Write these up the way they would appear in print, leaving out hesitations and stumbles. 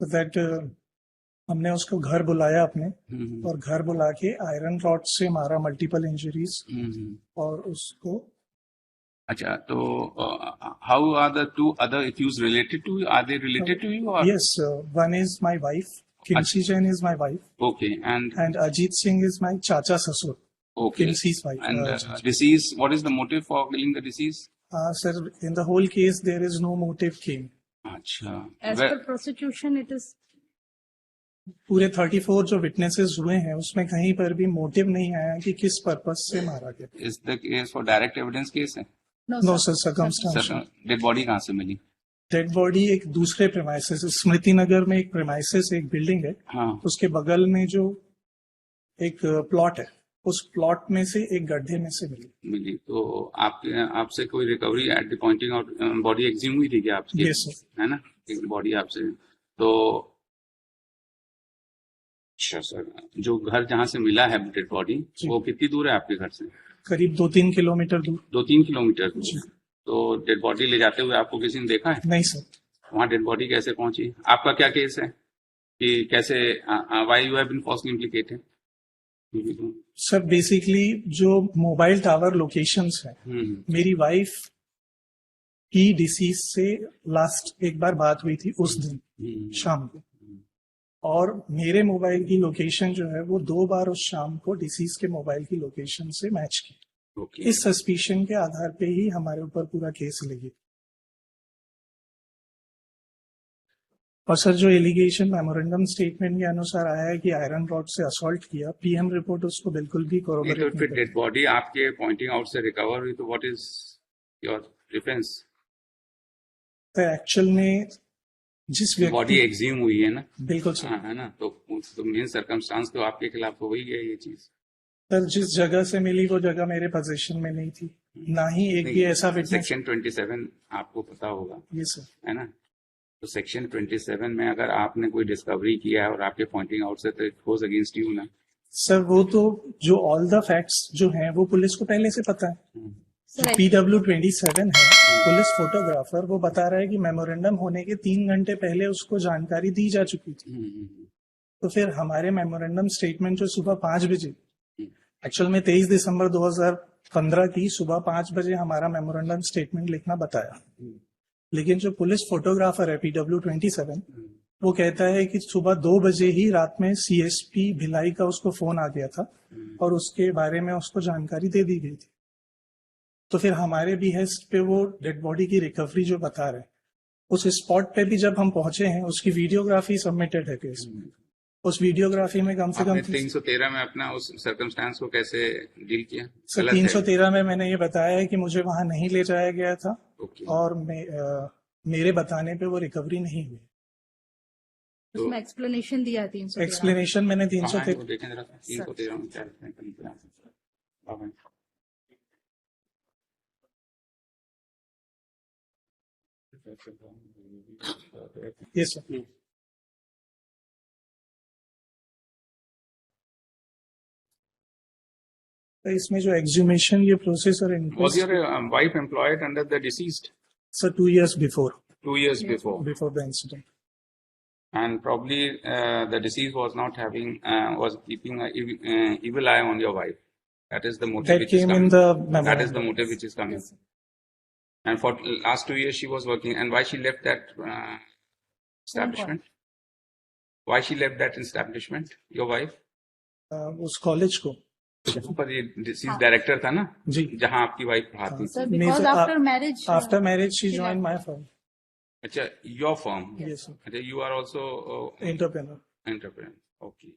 That हमने उसको घर बुलाया अपने, और घर बुला के आयरन रॉड से मारा, मल्टीपल इंजरीज, और उसको। अच्छा, तो how are the two other accused related to you? Are they related to you? Yes, one is my wife, किमसी Jain is my wife. Okay, and Ajit Singh is my chacha sasur. okay, Kimsi's wife. and deceased, what is the motive for killing the deceased? Sir, in the whole case there is no motive came. अच्छा, As per prosecution it is. पूरे 34 जो witnesses हुए हैं उसमें कहीं पर भी motive नहीं आया कि किस पर्पस से मारा गया. Is the case for direct evidence case है? No sir, circumstantial. Dead body कहाँ से मिली? डेड बॉडी एक दूसरे प्रेमाइसेस, स्मृति नगर में एक प्रेमाइसेस, एक बिल्डिंग है, हाँ. उसके बगल में जो एक प्लॉट है, उस प्लॉट में से एक गड्ढे में से मिली. तो आपसे कोई recovery at the pointing out body exhume हुई थी क्या आपकी? Yes sir. है ना, एक बॉडी आपसे. तो अच्छा सर, जो घर जहाँ से मिला है डेड बॉडी, वो कितनी दूर है आपके घर से? करीब 2-3 किलोमीटर दूर. 2-3 किलोमीटर दूर. तो डेड बॉडी ले जाते हुए आपको किसी ने देखा है? नहीं सर. वहाँ डेड बॉडी कैसे पहुंची? आपका क्या केस है कि कैसे, why you have been falsely implicated? Sir basically जो मोबाइल टावर लोकेशंस है, मेरी वाइफ की डिसीज से लास्ट एक बार बात हुई थी उस दिन शाम को, और मेरे मोबाइल की लोकेशन जो है वो 2 बार उस शाम को डिसीज के मोबाइल की लोकेशन से मैच की. इस सस्पिशन के आधार पे ही हमारे ऊपर पूरा केस लगी. और सर जो एलिगेशन मेमोरेंडम स्टेटमेंट के अनुसार आया है कि आयरन रॉड से असॉल्ट किया, पीएम रिपोर्ट उसको बिल्कुल भी कोरोबोरेट नहीं करती. डेड बॉडी आपके पॉइंटिंग आउट से रिकवर हुई, तो व्हाट इज योर डिफेंस? तो एक्चुअल में जिस व्यक्ति बॉडी एक्सह्यूम हुई है ना, बिल्कुल सर, है ना, तो मेन सर्कमस्टांस तो आपके खिलाफ हो ही है ये चीज. सर जिस जगह से मिली वो जगह मेरे पोजीशन में नहीं थी, ना ही एक भी ऐसा विटनेस. सेक्शन 27 आपको पता होगा. Yes sir. है ना, तो सेक्शन 27 में अगर आपने कोई डिस्कवरी किया है और आपके पॉइंटिंग आउट से, तो इट गोज अगेंस्ट यू ना. सर वो तो जो ऑल द फैक्ट्स जो हैं वो पुलिस को पहले से पता है. PW 27 है, पुलिस फोटोग्राफर, वो बता रहा है कि मेमोरेंडम होने के 3 घंटे पहले उसको जानकारी दी जा चुकी थी. तो फिर हमारे मेमोरेंडम स्टेटमेंट जो सुबह 5 बजे, एक्चुअल में 23 दिसंबर 2015 की सुबह 5 बजे हमारा मेमोरेंडम स्टेटमेंट लिखना बताया, लेकिन जो पुलिस फोटोग्राफर है PW 27, वो कहता है कि सुबह 2 बजे ही रात में CSP भिलाई का उसको फोन आ गया था और उसके बारे में उसको जानकारी दे दी गई थी. तो फिर हमारे बिहेस्ट पे वो डेड बॉडी की रिकवरी जो बता रहे, उस स्पॉट पे भी जब हम पहुंचे हैं उसकी वीडियोग्राफी सबमिटेड है केस में. उस वीडियोग्राफी में कम से कम 313 में अपना उस सर्कमस्टांस को कैसे डील किया? सर 313 में मैंने ये बताया है कि मुझे वहां नहीं ले जाया गया था, और मेरे बताने पे वो रिकवरी नहीं हुई. उसमें एक्सप्लेनेशन दिया 313. एक्सप्लेनेशन मैंने 313 देखें जरा, 313 में क्या है? Yes sir. तो इसमें जो एक्सह्यूमेशन, ये प्रोसेस और Was your wife employed under the deceased? Sir, 2 years before. 2 years before. Before the incident. And probably the deceased was not having, was keeping an evil eye on your wife. That is the motive. That came in the memo. That is the motive which is coming. Yes. And for last 2 years she was working. And why she left that establishment? Why she left that establishment? Your wife? उस college को. पर ये disease director था ना जी, जहाँ आपकी wife पढ़ाती थी. Because after marriage she joined my firm. अच्छा, your firm. Yes sir. अच्छा, you are also entrepreneur. Okay.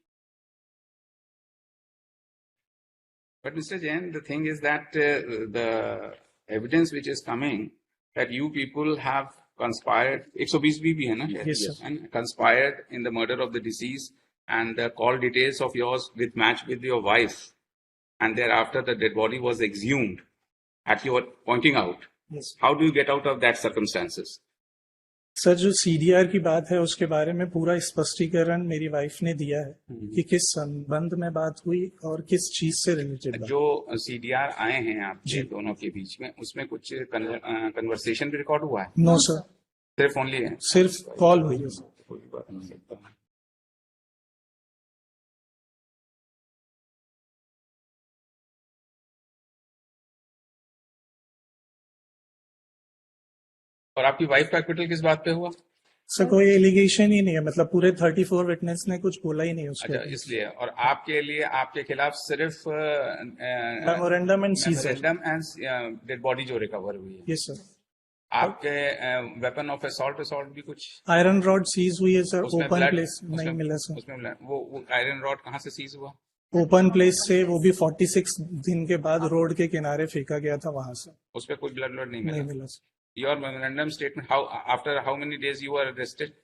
But Mr. Jain, the thing is that the evidence which is coming that you people have conspired, 120 भी है ना? Yes sir. And conspired in the murder of the deceased, and the call details of yours with match with your wife, and thereafter the dead body was exhumed at your pointing out. Yes. How do you get out of that circumstances? Sir जो CDR की बात है उसके बारे में पूरा स्पष्टीकरण मेरी वाइफ ने दिया है कि किस संबंध में बात हुई और किस चीज से रिलेटेड. जो CDR आए हैं आपके दोनों के बीच में, उसमें कुछ कन्वर्सेशन भी रिकॉर्ड हुआ है? No sir. सिर्फ ओनली है, सिर्फ कॉल हुई है. कोई बात नहीं सकता। और आपकी वाइफ का एक्विटल किस बात पे हुआ? सर कोई एलिगेशन ही नहीं है, मतलब पूरे 34 विटनेस ने कुछ बोला ही नहीं उसके। अच्छा, इसलिए। और आपके लिए आपके खिलाफ सिर्फ memorandum and seizure. Memorandum and dead body जो रिकवर हुई है। Yes sir. आपके वेपन ऑफ असॉल्ट भी कुछ? आयरन रॉड सीज हुई है सर, उसमें ओपन blood- प्लेस नहीं मिला सर। उसमें वो आयरन रॉड कहाँ से सीज हुआ? ओपन प्लेस से, वो भी 46 दिन के बाद रोड के किनारे फेंका गया था वहां से। उस पर कोई ब्लड नहीं नहीं मिला? मिला sir. Your memorandum statement, how after how many days you were arrested?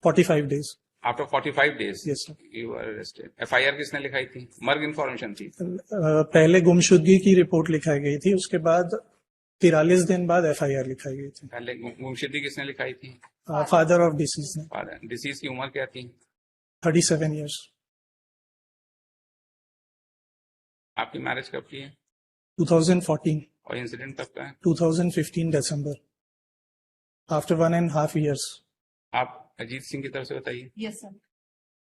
45 days। After 45 days Yes, sir. you were arrested. FIR किसने लिखाई थी? मर्ग इन्फॉर्मेशन थी? पहले गुमशुदगी की रिपोर्ट लिखाई गई थी, उसके बाद 43 दिन बाद FIR लिखाई गई थी। पहले गुमशुदगी किसने लिखाई थी? फादर ऑफ डिसीज ने। डिसीज की उम्र क्या थी? 37 years। आपकी मैरिज कब की है? 2014। और इंसिडेंट कब का है? 2015 दिसंबर। After 1.5 years। आप अजीत सिंह की तरफ से बताइए। Yes sir.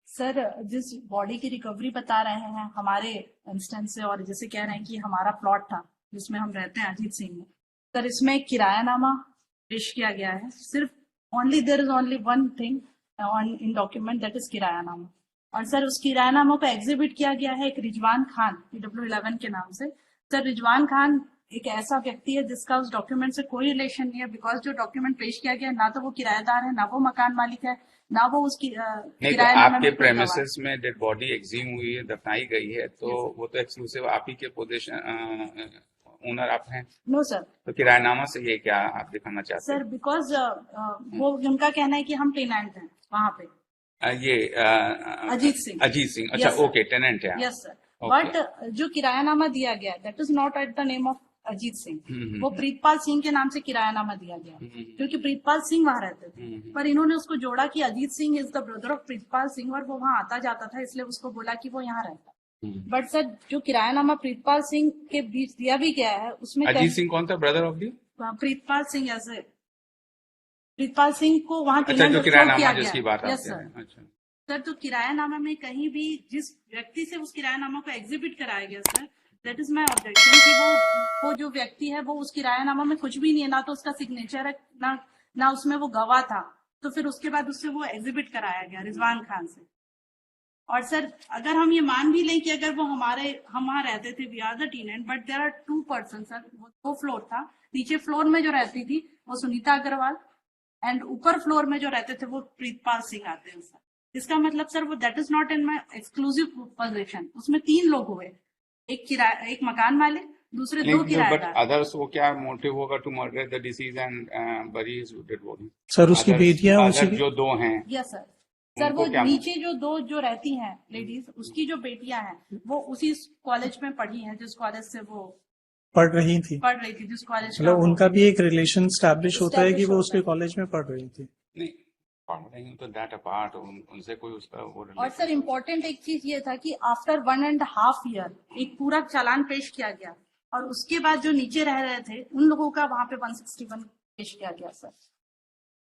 सर, जिस बॉडी की रिकवरी बता रहे हैं हमारे इंस्टेंस से, और जैसे कह रहे हैं कि हमारा प्लॉट था जिसमें हम रहते हैं अजीत सिंह में, सर इसमें किरायानामा पेश किया गया है। सिर्फ there is only one thing on in document, that is किरायानामा। और सर उस किरायानामा को एग्जिबिट किया गया है एक रिजवान खान PW11 के नाम से। सर रिजवान खान एक ऐसा व्यक्ति है जिसका उस डॉक्यूमेंट से कोई रिलेशन नहीं है, बिकॉज जो डॉक्यूमेंट पेश किया गया ना तो वो किराएदार है, ना वो मकान मालिक है, ना वो उसकी नहीं, तो आपके प्रेमिसेस में डेड बॉडी एक्सह्यूम हुई है, दफनाई गई है, तो वो तो एक्सक्लूसिव आप ही के पोजीशन ओनर आप हैं। No sir. तो किराएनामा से ये क्या आप दिखाना चाहते हैं? सर बिकॉज वो उनका कहना है कि हम टेनेंट हैं वहां पे। ये अजीत सिंह। अच्छा, ओके, टेनेंट है। Yes sir. बट जो किरायानामा दिया गया that is not at the name of Ajit Singh, वो प्रीतपाल सिंह के नाम से किरायानामा दिया गया, क्योंकि प्रीतपाल सिंह वहां रहते थे। पर इन्होंने उसको जोड़ा कि Ajit Singh is the brother of Pritpal Singh, और वो वहां आता जाता था, इसलिए उसको बोला कि वो यहाँ रहता। बट सर जो किरायानामा प्रीतपाल सिंह के बीच दिया भी गया है उसमें अजीत सिंह कौन था? Brother of the Pritpal Singh, ऐसे प्रीतपाल सिंह को वहां अच्छा, जो किरायानामा किया जिसकी गया। बात यस आपके सर। हैं। अच्छा सर तो किरायानामा में कहीं भी जिस व्यक्ति से उस किरायानामा को एग्जिबिट कराया गया sir, that is my objection कि वो जो व्यक्ति है वो उस किरायानामा में कुछ भी नहीं है, ना तो उसका सिग्नेचर है, ना उसमें वो गवाह था, तो फिर उसके बाद उससे वो एग्जिबिट कराया गया रिजवान खान से। और सर अगर हम ये मान भी लें कि अगर वो हम वहां रहते थे, we are the tenant, but there are 2 person sir, वो 2 फ्लोर था। नीचे फ्लोर में जो रहती थी वो सुनीता अग्रवाल, एंड ऊपर फ्लोर में जो रहते थे वो प्रीतपाल सिंह आते हैं सर। इसका मतलब सर वो that is not in my exclusive position. उसमें 3 लोग हुए, एक मकान मालिक, दूसरे 2 किराएदार। अदर्स वो क्या मोटिव होगा to murder the deceased and bury his dead body? Sir उसकी बेटियां जो 2 हैं। Yes sir. सर वो नीचे जो 2 जो रहती हैं लेडीज, उसकी जो बेटियां हैं वो उसी कॉलेज में पढ़ी हैं जिस कॉलेज से वो पढ़ रही थी, जिस कॉलेज। मतलब उनका भी एक रिलेशन स्टैब्लिश होता है कि वो उसके कॉलेज में पढ़ रही थी। नहीं पढ़ रही हूँ तो दैट अपार्ट, उनसे कोई उसका वो और सर इम्पोर्टेंट एक चीज ये था कि आफ्टर 1.5 year एक पूरा चालान पेश किया गया, और उसके बाद जो नीचे रह रहे थे उन लोगों का वहां पे 161 पेश किया गया सर।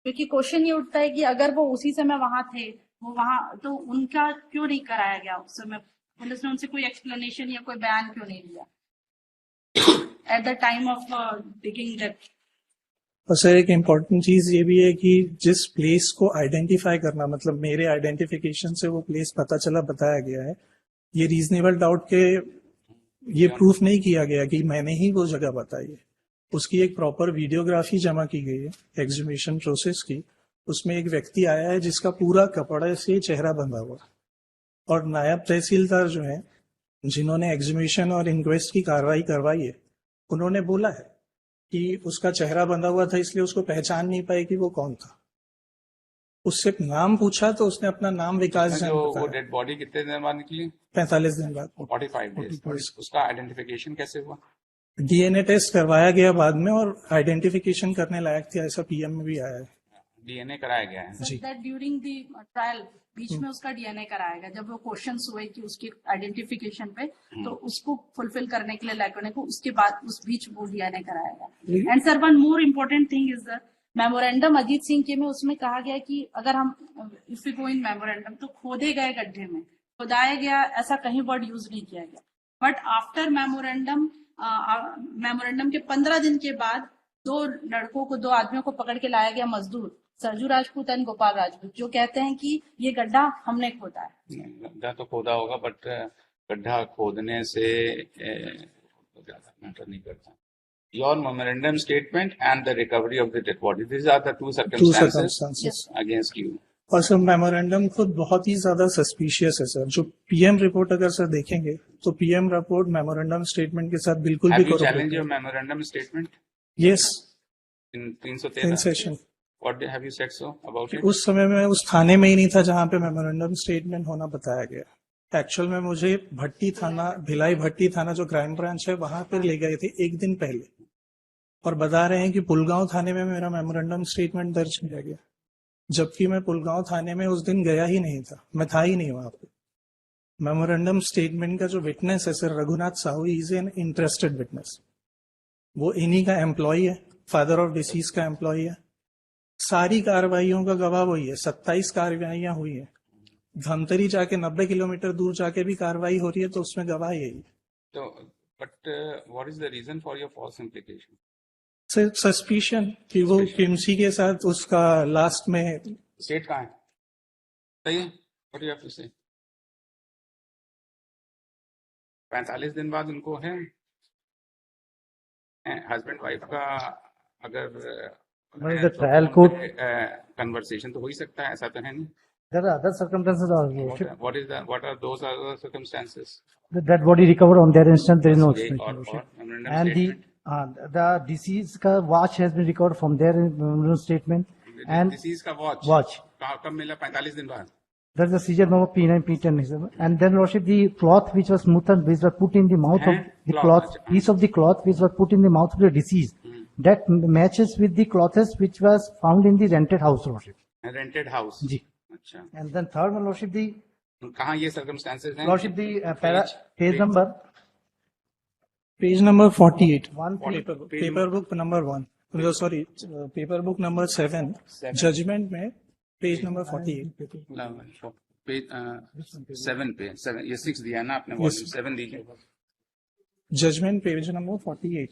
क्योंकि क्वेश्चन ये उठता है कि अगर वो उसी समय वहां थे, वो वहां, तो उनका क्यों नहीं कराया गया उस समय? पुलिस ने उनसे कोई एक्सप्लेनेशन या कोई बयान क्यों नहीं दिया at the time of digging that? और सर एक इम्पोर्टेंट चीज ये भी है कि जिस प्लेस को आइडेंटिफाई करना, मतलब मेरे आइडेंटिफिकेशन से वो प्लेस पता चला, बताया गया है, ये रीजनेबल डाउट के ये प्रूफ नहीं किया गया कि मैंने ही वो जगह बताई है। उसकी एक प्रॉपर वीडियोग्राफी जमा की गई है एग्जीबिशन प्रोसेस की। उसमें एक व्यक्ति आया है जिसका पूरा कपड़े से चेहरा बंधा हुआ, और नायब तहसीलदार जो है जिन्होंने एग्जीबिशन और इंक्वेस्ट की कार्रवाई करवाई है, उन्होंने बोला है कि उसका चेहरा बंधा हुआ था इसलिए उसको पहचान नहीं पाई कि वो कौन था। उससे नाम पूछा तो उसने अपना नाम विकास जैन वो बताया। डेड बॉडी कितने दिन बाद निकली? 45 दिन बाद। 45 डेज। उसका आइडेंटिफिकेशन कैसे हुआ? डीएनए टेस्ट करवाया गया बाद में, और आइडेंटिफिकेशन करने लायक थी ऐसा पीएम में भी आया है। डीएनए कराया गया है जी। दैट ड्यूरिंग द ट्रायल बीच में उसका डीएनए कराएगा, जब वो क्वेश्चंस हुए कि उसकी आइडेंटिफिकेशन पे, तो उसको फुलफिल करने के लिए लैकोने को उसके बाद उस बीच वो डीएनए कराएगा। And sir one more important thing is that memorandum Ajit Singh के में उसमें कहा गया कि अगर हम if you go in memorandum तो खोदे गए गड्ढे में खुदाया गया, ऐसा कहीं वर्ड यूज नहीं किया गया। बट आफ्टर मेमोरेंडम के 15 दिन के बाद दो आदमियों को पकड़ के लाया गया, मजदूर सरजू राजपूत एंड गोपाल राजपूत, जो कहते हैं कि ये गड्ढा हमने खोदा है। गड्ढा तो खोदा होगा, बट गड्ढा खोदने से ज्यादा मैटर नहीं करता। Your memorandum statement and the recovery of the dead body, these are the two circumstances against you. और सर मेमोरेंडम खुद बहुत ही ज्यादा सस्पिशियस है सर। जो पीएम रिपोर्ट अगर सर देखेंगे तो पीएम रिपोर्ट मेमोरेंडम स्टेटमेंट के साथ बिल्कुल भी Have you challenged your memorandum statement yes in in 313? Session. What have you said so about it? उस समय में उस थाने में ही नहीं था जहां पे मेमोरेंडम स्टेटमेंट होना बताया गया। एक्चुअल में मुझे भट्टी थाना, भिलाई भट्टी थाना जो क्राइम ब्रांच है वहां पर ले गए थे एक दिन पहले, और बता रहे हैं कि पुलगांव थाने में मेरा मेमोरेंडम स्टेटमेंट दर्ज किया गया, जबकि मैं पुलगांव थाने में उस दिन गया ही नहीं था, मैं था ही नहीं वहां पे। मेमोरेंडम स्टेटमेंट का जो विटनेस है sir Raghunath Sahu, is an interested witness. वो इन्हीं का एम्प्लॉय है, फादर ऑफ डिसीज का एम्प्लॉय है। सारी कार्रवाइयों का गवाह वही है। 27 कार्रवाइयां हुई है। धमतरी जाके 90 किलोमीटर दूर जाके भी कार्रवाई हो रही है, तो उसमें गवाह यही है। So, but what is the reason for your false implication? Suspicion कि वो किमसी के साथ उसका लास्ट में State कहाँ है? सही है? What do you have to say? 45 दिन बाद उनको है हस्बैंड वाइफ का अगर ट्रायल कोर्ट कन्वर्सेशन तो हो ही सकता है, ऐसा तो है नहीं। There are other circumstances also. What are those other circumstances? The dead body recovered on their instant, there is no Or explanation. memorandum And statement. the deceased का watch has been recovered from their memorandum statement. And Disease का watch. कब मिला? 45 दिन बाद। There is a seizure memo P9, P10. And then Lordship, the cloth which was smoothened, which was put in the mouth of the cloth, piece of the cloth which was put in the mouth of the deceased, that matches with the clothes which was found in the rented house, Lordship. Rented house। जी। अच्छा, And then third one, Lordship, the कहाँ ये circumstances हैं? Lordship, the page number page number 48 1 paper book number 1 sorry paper book number 7 judgement में page number 48 page 7 पे 7 ये 6 दिया ना आपने, वॉल्यूम 7 दीजिए। जजमेंट पेज नंबर 48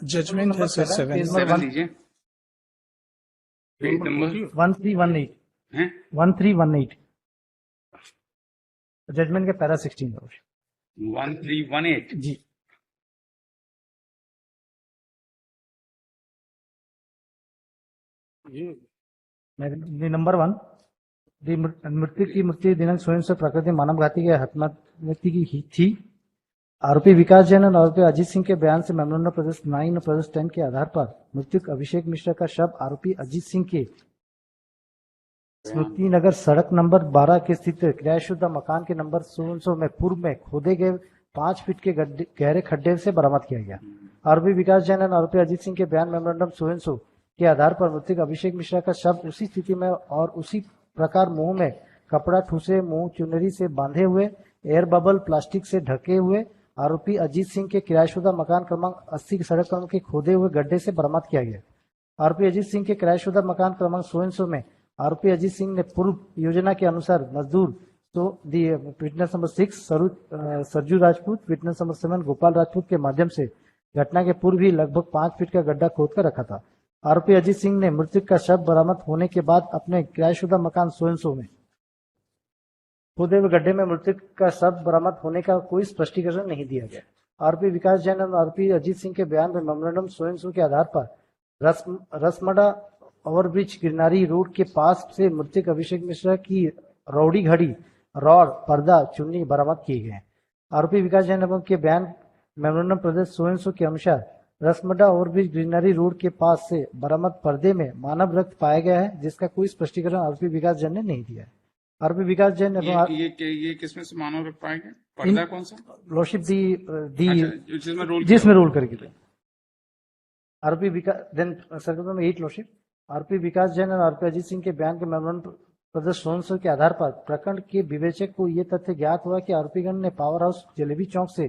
जजमेंट है सर 7 7 दीजिए। पेज नंबर 1318 हैं 1318 जजमेंट के पैरा 16 1318। जी। नंबर 1 मृत्यु की मृत्यु दिनांक स्वयं से प्रकृति मानव घाती के हत्या व्यक्ति की ही थी। आरोपी विकास जैन और आरोपी अजीत सिंह के बयान से मेमोरेंडम प्रदेश 9 और प्रदेश 10 के आधार पर मृतक अभिषेक मिश्रा का शव आरोपी अजीत सिंह के स्मृति नगर सड़क नंबर 12 के स्थित किरायाशुदा मकान के नंबर 1600 में पूर्व में खोदे गए 5 फीट के गहरे खड्डे से बरामद किया गया। आरोपी विकास जैन और आरोपी अजीत सिंह के बयान मेमोरेंडम 1600 के आधार पर मृतक अभिषेक मिश्रा का शव उसी स्थिति में और उसी प्रकार मुंह में कपड़ा ठूसे मुंह चुनरी से बांधे हुए एयर बबल प्लास्टिक से ढके हुए आरोपी अजीत सिंह के किरायाशुदा मकान क्रमांक 80 की सड़क क्रमांक के खोदे हुए गड्ढे से बरामद किया गया। आरोपी अजीत सिंह के किरायाशुदा मकान क्रमांक 1600 में आरोपी अजीत सिंह ने पूर्व योजना के अनुसार मजदूर तो the witness number 6 Sarju Rajput, witness number 7 Gopal Rajput के माध्यम से घटना के पूर्व ही लगभग 5 फीट का गड्ढा खोदकर रखा था। आरोपी अजीत सिंह ने मृतक का शव बरामद होने के बाद अपने किरायाशुदा मकान 1600 में खोदे हुए गड्ढे में मृतक का शव बरामद होने का कोई स्पष्टीकरण नहीं दिया गया। आरोपी विकास जैन और आरोपी अजीत सिंह के बयान में मेमोरेंडम 1600 के आधार पर रसमड़ा ओवरब्रिज गिरनारी रोड के पास से मृतक अभिषेक मिश्रा की रौड़ी घड़ी रॉड पर्दा चुन्नी बरामद किए गए। आरोपी विकास जैन के बयान मेमोरेंडम प्रदेश 1600 के अनुसार रसमड़ा ओवरब्रिज गिरनारी रोड के पास से बरामद पर्दे में मानव रक्त पाया गया है, जिसका कोई स्पष्टीकरण आरोपी विकास जैन ने नहीं दिया है। आरोपी विकास जैन ये किसमें से मानव रक्त पाया गया? पर्दा कौन सा? लॉर्डशिप जिसमें रोल करके आरोपी विकास देन सर्कल में 8 लॉर्डशिप आरोपी विकास जैन और आरोपी अजीत सिंह के बयान के मेमोरेंडम प्रदेश 1600 के आधार पर प्रखंड के विवेचक को यह तथ्य ज्ञात हुआ कि आरोपीगण ने पावर हाउस जलेबी चौक से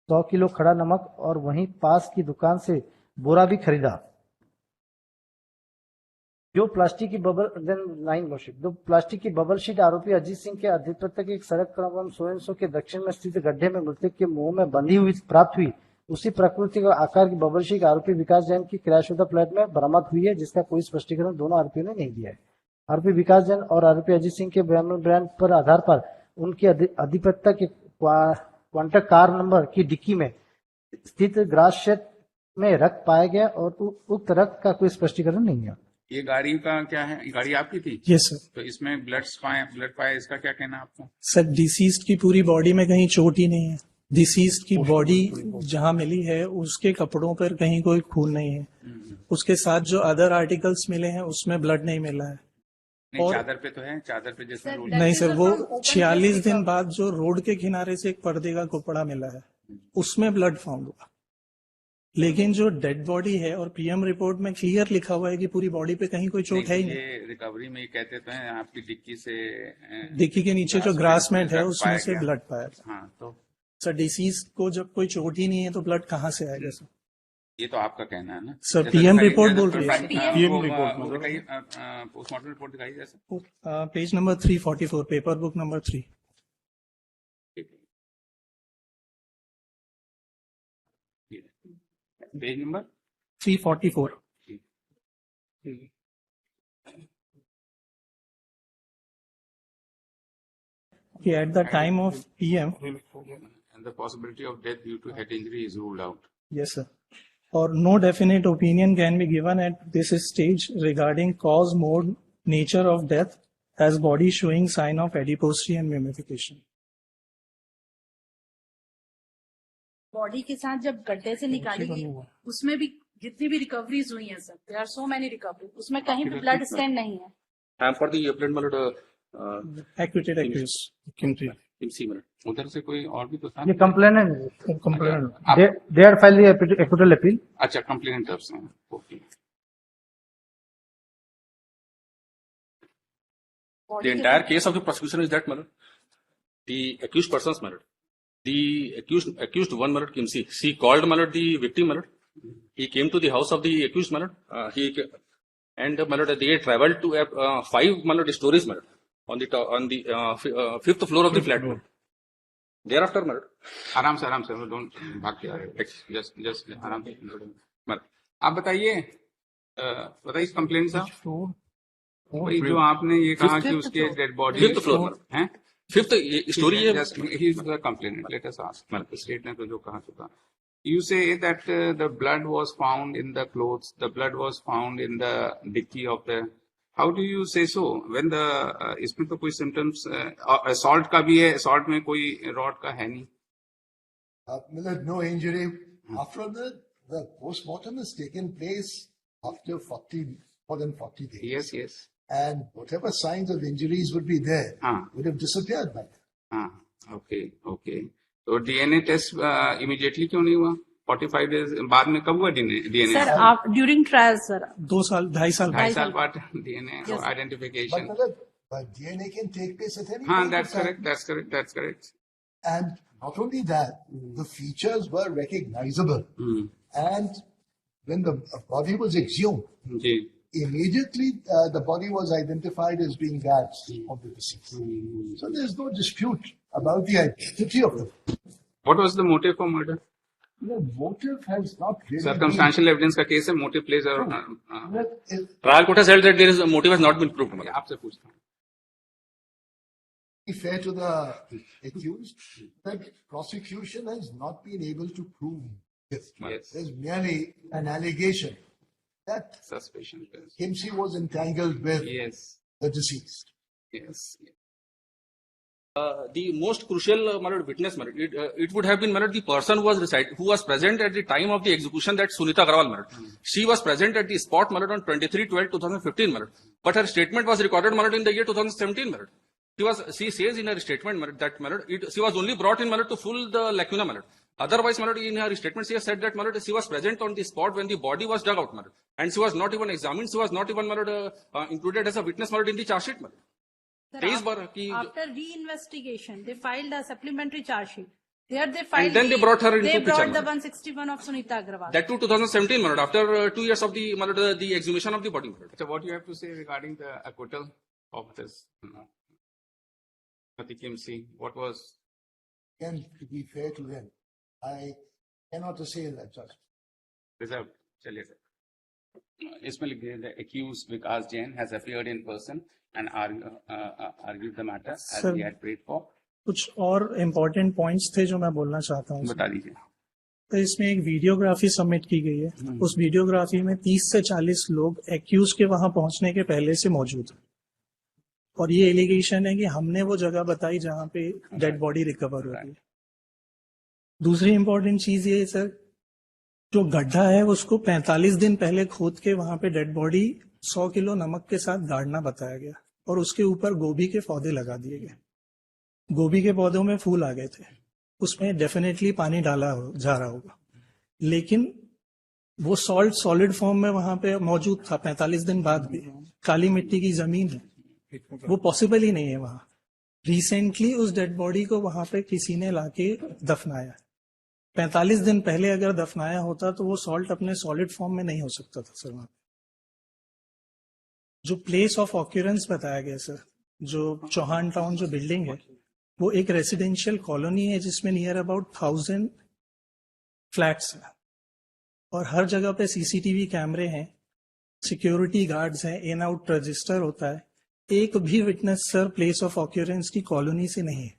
100 किलो खड़ा नमक और वहीं पास की दुकान से बोरा भी खरीदा। जो प्लास्टिक की बबल लाइन वर्शिप जो प्लास्टिक की बबल शीट आरोपी अजीत सिंह के अधिपत्य के एक सड़क क्रम सोयनसो के दक्षिण में स्थित गड्ढे में मृतक के मुंह में बंधी हुई प्राप्त हुई उसी प्रकृति का आकार की बबल शीट आरोपी विकास जैन की किरायाशुदा फ्लैट में बरामद हुई है, जिसका कोई स्पष्टीकरण दोनों आरोपियों ने नहीं दिया है। आरोपी विकास जैन और आरोपी अजीत सिंह के बयान पर आधार पर उनके अधिपत्य के क्वांटर कार नंबर की डिक्की में स्थित ग्रास क्षेत्र में रक्त पाया गया और उक्त रक्त का कोई स्पष्टीकरण नहीं है। ये गाड़ी का क्या है? ये गाड़ी आपकी थी? Yes sir. तो इसमें ब्लड पाया, इसका क्या कहना है आपको? सर डिसीज्ड की पूरी बॉडी में कहीं चोट ही नहीं है। डिसीज्ड की बॉडी जहां मिली है उसके कपड़ों पर कहीं कोई खून नहीं है। उसके साथ जो अदर आर्टिकल्स मिले हैं उसमें ब्लड नहीं मिला है। नहीं, और चादर पे तो है, चादर पे जैसे रोल नहीं सर, वो 46 दिन बाद जो रोड के किनारे से एक पर्दे का कपड़ा मिला है उसमें ब्लड फाउंड हुआ, लेकिन जो डेड बॉडी है और पीएम रिपोर्ट में क्लियर लिखा हुआ है कि पूरी बॉडी पे कहीं कोई चोट है ही नहीं। ये रिकवरी में ये कहते तो हैं आपकी डिक्की से डिक्की के नीचे जो ग्रास मैट है उसमें से ब्लड पाया। हाँ, तो सर डिसीज को जब कोई चोट ही नहीं है तो ब्लड कहाँ से आएगा सर? ये तो आपका कहना है ना सर, जैसा PM दिखाई- रिपोर्ट बोल जैसा रही है। दिखाई- PM वो, रिपोर्ट वो दिखाइए, पोस्टमार्टम रिपोर्ट दिखाइए जैसा। Page number 344, paper book number 3। Page number 344। Okay, at the time of PM, and the possibility of death due to head injury is ruled out. yes sir, or no definite opinion can be given at this stage regarding cause, mode, nature of death, as body showing sign of adiposity and mummification. Body के साथ जब गड्ढे से निकाली गई उसमें भी जितनी भी रिकवरीज हुई हैं sir, there are so many recovery, उसमें कहीं भी ब्लड स्टेन नहीं है। I'm for the appellant malad Acquitted accused. MC malad. उधर से कोई और भी तो था? ये कंप्लेन है, Complainant. They are file acquittal appeal. अच्छा, कंप्लेनेंट तरफ से। Okay, The entire case of the prosecution is that malad. The accused person's malad. The accused one malad Kimsi. She called malad the victim malad. He came to the house of the accused malad. And malad they traveled to 5 malad stories malad on the fifth floor of the flat. Thereafter malad. आराम से don't भाग के आ रहे, just आराम से। मतलब आप बताइए इस कंप्लेंट साहब, वही जो आपने ये कहा कि उसके डेड बॉडी Fifth floor है, fifth story है। just he is the complainant, let us ask the state ने तो जो कहा चुका। You say that the blood was found in the clothes, the blood was found in the dicky of the, how do you say so when the इसमें तो कोई symptoms assault का भी है, assault में कोई rod का है नहीं। Millard, no injury. After the post-mortem has taken place after more than 40 days. Yes. And whatever signs of injuries would be there would have disappeared by then. हाँ, okay. तो डीएनए टेस्ट इमीडिएटली क्यों नहीं हुआ? 45 days बाद में कब हुआ DNA? Sir आप ड्यूरिंग ट्रायल सर 2 साल 2.5 साल 2.5 साल बाद DNA identification. But Millard, DNA can take place at any हाँ, point that's of time. correct. And not only that, the features were recognizable. And when the body was exhumed, जी, immediately the body was identified as being that of the deceased. So there's no dispute about the identity of them. what was the motive for murder? The motive has not really Circumstantial evidence का case है, motive plays a been, Trial court has held that there is a motive has not been proved malad. आपसे पूछता हूँ। be fair to the accused that prosecution has not been able to prove this. Yes. There's merely an allegation that Suspicion. Kimsey was entangled with Yes. the deceased. The most crucial malad witness malad, it would have been malad the person who was present at the time of the execution, that Sunita Agarwal malad. She was present at the spot malad on 23/12/2015 malad, but her statement was recorded malad in the year 2017 malad. She says in her statement malad that malad she was only brought in malad to fill the lacuna malad. Otherwise malad in her statement she has said that malad she was present on the spot when the body was dug out malad, and she was not even examined, she was not even malad included as a witness malad in the charge sheet malad. Sir, 23 बार की after re-investigation they filed a supplementary charge sheet Here they filed. And then they brought her into They picture, brought the madam. 161 of Sunita Agrawal. That too 2017, madam, after 2 years of the exhumation of the body, madam. So what you have to say regarding the acquittal of this Patikim Singh? What was Again, to be fair to them, I cannot to say that, Judge. reserved? चलिए sir. इसमें लिख दिया the accused Vikas Jain has appeared in person and argued the matter as Sir. he had prayed for. कुछ और important points थे जो मैं बोलना चाहता हूँ। बता दीजिए। तो इसमें एक वीडियोग्राफी सबमिट की गई है। उस वीडियोग्राफी में 30 से 40 लोग एक्यूज के वहां पहुंचने के पहले से मौजूद हैं और ये एलिगेशन है कि हमने वो जगह बताई जहां पे डेड बॉडी रिकवर हो रही है। दूसरी इंपॉर्टेंट चीज ये है सर, जो गड्ढा है उसको 45 दिन पहले खोद के वहां पे डेड बॉडी 100 किलो नमक के साथ गाड़ना बताया गया और उसके ऊपर गोभी के पौधे लगा दिए गए। गोभी के पौधों में फूल आ गए थे, उसमें डेफिनेटली पानी जा रहा होगा, लेकिन वो सॉल्ट सॉलिड फॉर्म में वहां पे मौजूद था 45 दिन बाद भी। काली मिट्टी की जमीन है, वो पॉसिबल ही नहीं है वहां। रिसेंटली उस डेड बॉडी को वहां पे किसी ने लाके दफनाया। 45 दिन पहले अगर दफनाया होता तो वो सॉल्ट अपने सॉलिड फॉर्म में नहीं हो सकता था सर। वहां जो प्लेस ऑफ ऑक्यूरेंस बताया गया सर, जो चौहान टाउन जो बिल्डिंग है वो एक रेसिडेंशियल कॉलोनी है जिसमें नियर अबाउट 1000 फ्लैट्स हैं और हर जगह पे सीसीटीवी कैमरे हैं, सिक्योरिटी गार्ड्स हैं, इन आउट रजिस्टर होता है। एक भी witness sir place of occurrence की कॉलोनी से नहीं है।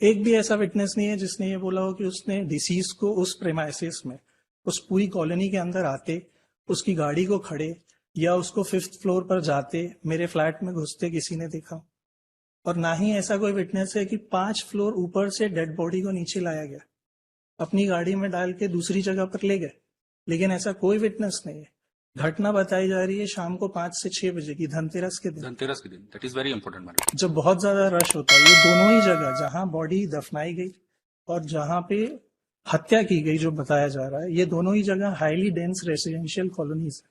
एक भी ऐसा विटनेस नहीं है जिसने ये बोला हो कि उसने डिसीज को उस प्रेमाइसिस में, उस पूरी कॉलोनी के अंदर आते, उसकी गाड़ी को खड़े या उसको 5th फ्लोर पर जाते, मेरे फ्लैट में घुसते किसी ने देखा। और ना ही ऐसा कोई विटनेस है कि 5 फ्लोर ऊपर से डेड बॉडी को नीचे लाया गया, अपनी गाड़ी में डाल के दूसरी जगह पर ले गए, लेकिन ऐसा कोई विटनेस नहीं है। घटना बताई जा रही है शाम को 5 से 6 बजे की, धनतेरस के दिन। धनतेरस के दिन, that is very important madam. जब बहुत ज्यादा रश होता है। ये दोनों ही जगह जहां बॉडी दफनाई गई और जहां पे हत्या की गई जो बताया जा रहा है, ये दोनों ही जगह हाईली डेंस रेसिडेंशियल कॉलोनीज है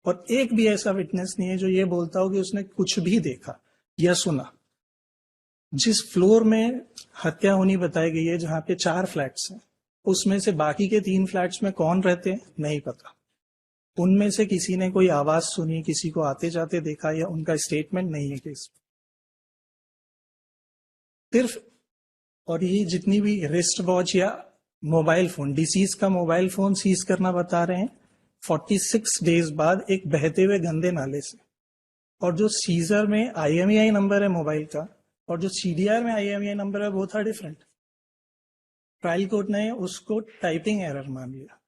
और एक भी ऐसा विटनेस नहीं है जो ये बोलता हो कि उसने कुछ भी देखा या सुना। जिस फ्लोर में हत्या होनी बताई गई है, जहां पे 4 फ्लैट्स हैं, उसमें से बाकी के 3 फ्लैट्स में कौन रहते हैं नहीं पता। उनमें से किसी ने कोई आवाज सुनी, किसी को आते जाते देखा या उनका स्टेटमेंट नहीं है केस सिर्फ। और ये जितनी भी रिस्ट वॉच या मोबाइल फोन, डिसीज का मोबाइल फोन सीज करना बता रहे हैं 46 डेज बाद एक बहते हुए गंदे नाले से। और जो सीजर में IMEI नंबर है मोबाइल का और जो CDR में IMEI नंबर है वो था डिफरेंट। ट्रायल कोर्ट ने उसको टाइपिंग एरर मान लिया,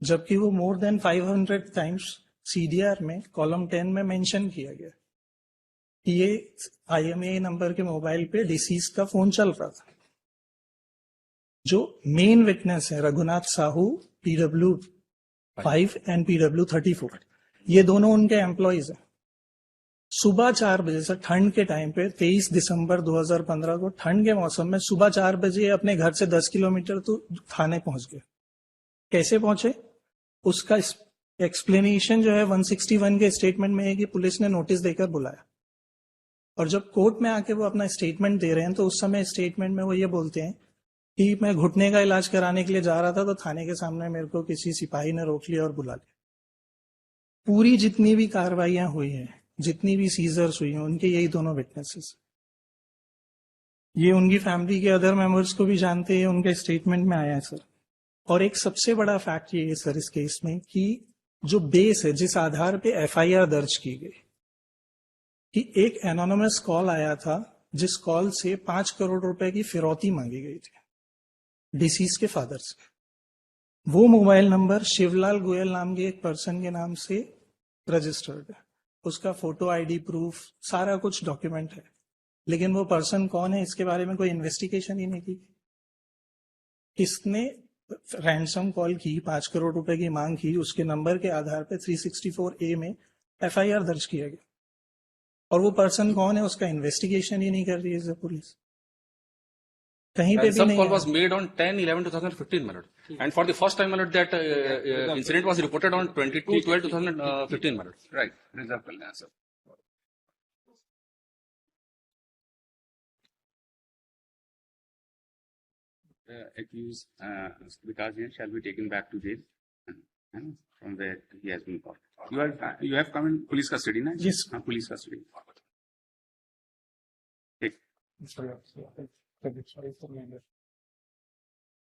जबकि वो मोर देन 500 टाइम्स CDR में कॉलम 10 में मेंशन किया गया कि ये IMEI नंबर के मोबाइल पे डिसीज का फोन चल रहा था। जो मेन विटनेस है Raghunath Sahu PW5 and PW34, ये दोनों उनके एम्प्लॉइज हैं। सुबह 4 बजे से ठंड के टाइम पे 23 दिसंबर 2015 को ठंड के मौसम में सुबह 4 बजे अपने घर से 10 किलोमीटर तो थाने पहुंच गए। कैसे पहुंचे उसका एक्सप्लेनेशन जो है 161 के स्टेटमेंट में है कि पुलिस ने नोटिस देकर बुलाया। और जब कोर्ट में आके वो अपना स्टेटमेंट दे रहे हैं तो उस समय स्टेटमेंट में वो ये बोलते हैं कि मैं घुटने का इलाज कराने के लिए जा रहा था तो थाने के सामने मेरे को किसी सिपाही ने रोक लिया और बुला लिया। पूरी जितनी भी कार्रवाइयां हुई हैं, जितनी भी सीजर्स हुई हैं, उनके यही दोनों विटनेसेस। ये उनकी फैमिली के अदर मेंबर्स को भी जानते हैं, उनके स्टेटमेंट में आया है सर। और एक सबसे बड़ा फैक्ट ये है सर इस केस में कि जो बेस है, जिस आधार पे FIR दर्ज की गई, कि एक एनोनिमस कॉल आया था जिस कॉल से 5 करोड़ रुपए की फिरौती मांगी गई थी डिसीज के फादर से। वो मोबाइल नंबर शिवलाल गोयल नाम के एक पर्सन के नाम से रजिस्टर्ड है, उसका फोटो ID प्रूफ सारा कुछ डॉक्यूमेंट है, लेकिन वो पर्सन कौन है इसके बारे में कोई इन्वेस्टिगेशन ही नहीं की। किसने रैंसम कॉल की, 5 करोड़ रुपए की मांग की, उसके नंबर के आधार पे 364A में FIR दर्ज किया गया और वो पर्सन कौन है उसका इन्वेस्टिगेशन ही नहीं कर रही है पुलिस, कहीं पे भी Some नहीं call है। was made on 10/11/2015, my lord. And for the first time, my lord, that incident was reported on 22/12/2015, my lord. right? Reserve कर लें sir. accused Vikas Jain shall be taken back to jail from where he has been caught. You have come in police custody, na? Yes. Police custody. Okay. Sorry for